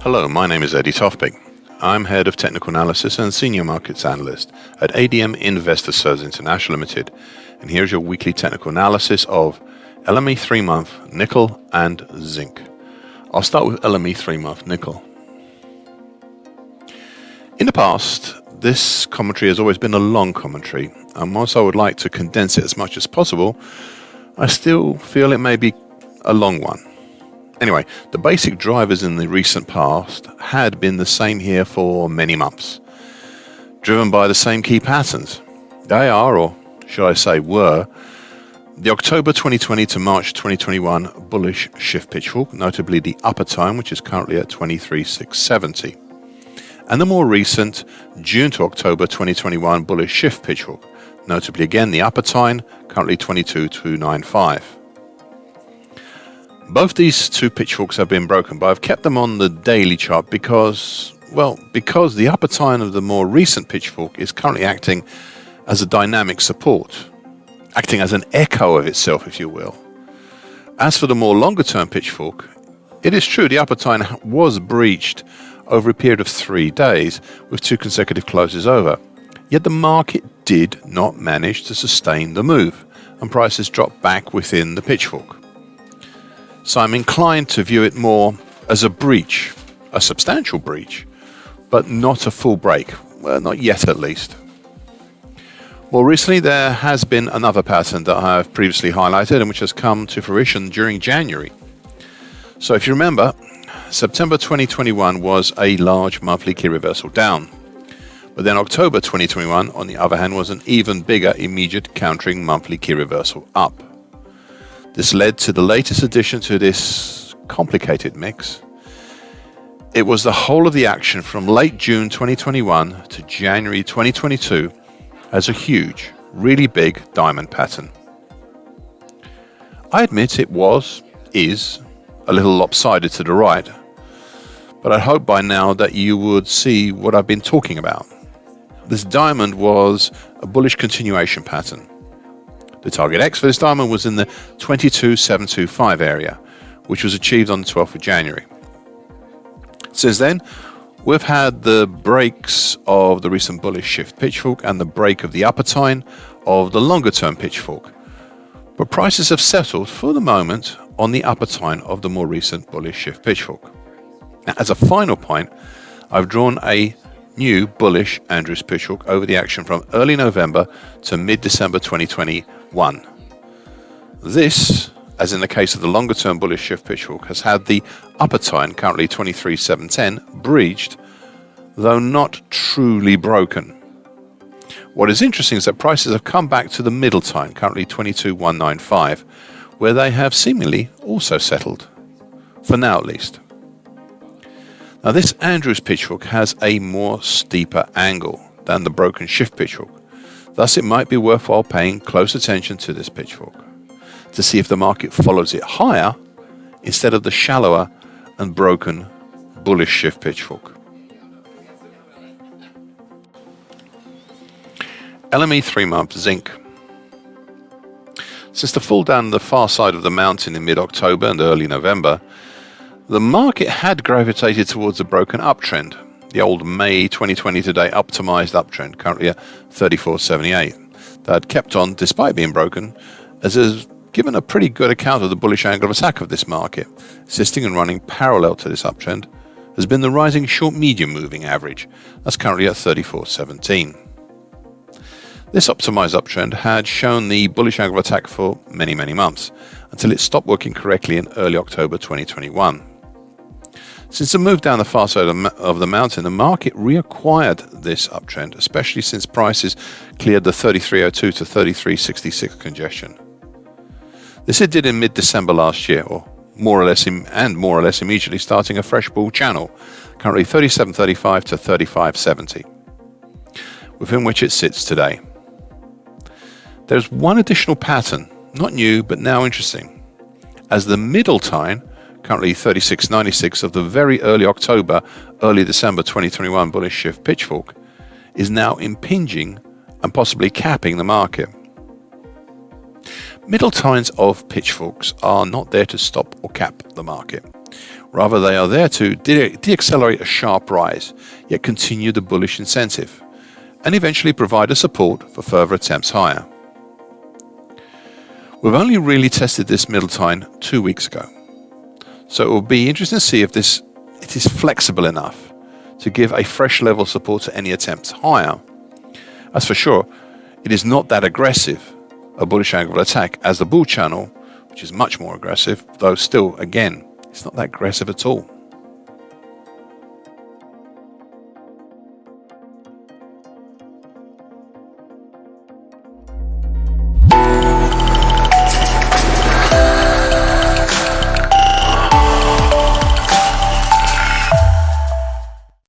Hello, my name is Eddie Tofpik. I'm Head of Technical Analysis and Senior Markets Analyst at ADM Investor Services International Limited, and here's your weekly technical analysis of LME 3-month nickel and zinc. I'll start with LME 3-month nickel. In the past, this commentary has always been a long commentary, and whilst I would like to condense it as much as possible, I still feel it may be a long one. Anyway, the basic drivers in the recent past had been the same here for many months, driven by the same key patterns. They are, or should I say were, the October 2020 to March 2021 bullish shift pitch fork, notably the upper time, which is currently at 23,670, and the more recent June to October 2021 bullish shift pitch fork, notably again the upper time, currently 22,295. Both these two pitchforks have been broken, but I've kept them on the daily chart because the upper time of the more recent pitchfork is currently acting as a dynamic support, acting as an echo of itself, if you will. As for the more longer term pitchfork, it is true the upper time was breached over a period of 3 days with 2 consecutive closes over, yet the market did not manage to sustain the move and prices dropped back within the pitchfork. So I'm inclined to view it more as a breach, a substantial breach, but not a full break. Well, not yet at least. More recently, there has been another pattern that I have previously highlighted and which has come to fruition during January. So if you remember, September 2021 was a large monthly key reversal down. But then October 2021, on the other hand, was an even bigger immediate countering monthly key reversal up. This led to the latest addition to this complicated mix. It was the whole of the action from late June 2021 to January 2022 as a huge, really big diamond pattern. I admit it is a little lopsided to the right, but I hope by now that you would see what I've been talking about. This diamond was a bullish continuation pattern. The target X for this diamond was in the 22,725 area, which was achieved on the 12th of January. Since then, we've had the breaks of the recent bullish shift pitch fork and the break of the upper time of the longer term pitch fork. But prices have settled for the moment on the upper time of the more recent bullish shift pitch fork. Now, as a final point, I've drawn a new bullish Andrews pitch fork over the action from early November to mid-December 2021. This, as in the case of the longer term bullish shift pitch fork, has had the upper time, currently 23,710, breached, though not truly broken. What is interesting is that prices have come back to the middle time, currently 22,195, where they have seemingly also settled, for now at least. Now this Andrews pitchfork has a more steeper angle than the broken shift pitchfork. Thus it might be worthwhile paying close attention to this pitchfork to see if the market follows it higher instead of the shallower and broken bullish shift pitchfork. LME 3-month zinc. Since the fall down the far side of the mountain in mid-October and early November, the market had gravitated towards a broken uptrend, the old May 2020 today optimized uptrend, currently at 34.78, that had kept on despite being broken, as has given a pretty good account of the bullish angle of attack of this market. Assisting and running parallel to this uptrend has been the rising short-medium moving average, that's currently at 34.17. This optimized uptrend had shown the bullish angle of attack for many months, until it stopped working correctly in early October 2021. Since the move down the far side of the mountain, the market reacquired this uptrend, especially since prices cleared the 33.02 to 33.66 congestion. This it did in mid-December last year, or more or less immediately starting a fresh bull channel, currently 37.35 to 35.70, within which it sits today. There's one additional pattern, not new but now interesting, as the middle time, currently 36.96 of the very early October, early December 2021 bullish shift pitchfork, is now impinging and possibly capping the market. Middle times of pitchforks are not there to stop or cap the market. Rather, they are there to de-accelerate a sharp rise, yet continue the bullish incentive, and eventually provide a support for further attempts higher. We've only really tested this middle time 2 weeks ago, so it will be interesting to see if it is flexible enough to give a fresh level of support to any attempts higher. As for sure, it is not that aggressive a bullish angle attack as the bull channel, which is much more aggressive, though still, again, it's not that aggressive at all.